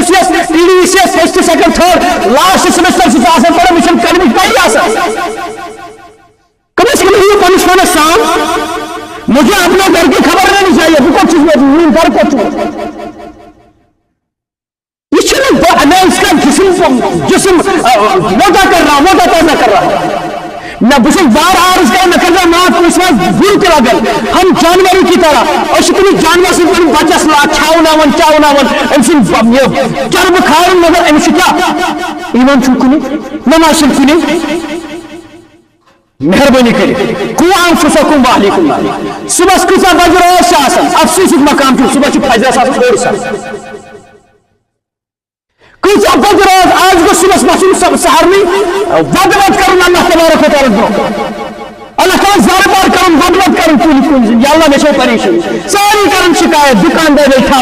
TDCS first second third last semester سے آسان پڑھا مشن کرنے کی آسان کم از کم یہ پنشمنٹ سام مجھے اپنے گھر کی خبر نہیں چاہیے وہ کچھ چیز میں گھر کو چھوڑ یہ چھنے میں اس کا جسم موٹا کر رہا نہ بسن بار آرز کا نہ کرنا نہ اس وقت گر کر گل ہم جانوروں کی طرح اور شکلی جانور سے بڑی بچہ سلا چاؤناون انسان چرب کھارن مگر ان کیا ایمان چھکنی نماز چھکنی مہربانی کرے کو انفسکم واہلیکم صبح کسا بجروش آسان افسوس مقام چھو صبح چھو فجر آسان تھوڑ سا کچھ ابد روز آج کو صبح مسئول سہرنی بدلت کرن اللہ تبارک و تعالی اللہ تعالی زار بار کرن بدلت کرن کل یا اللہ میں چھو پریشان ساری کرن شکایت دکاندار ٹھپ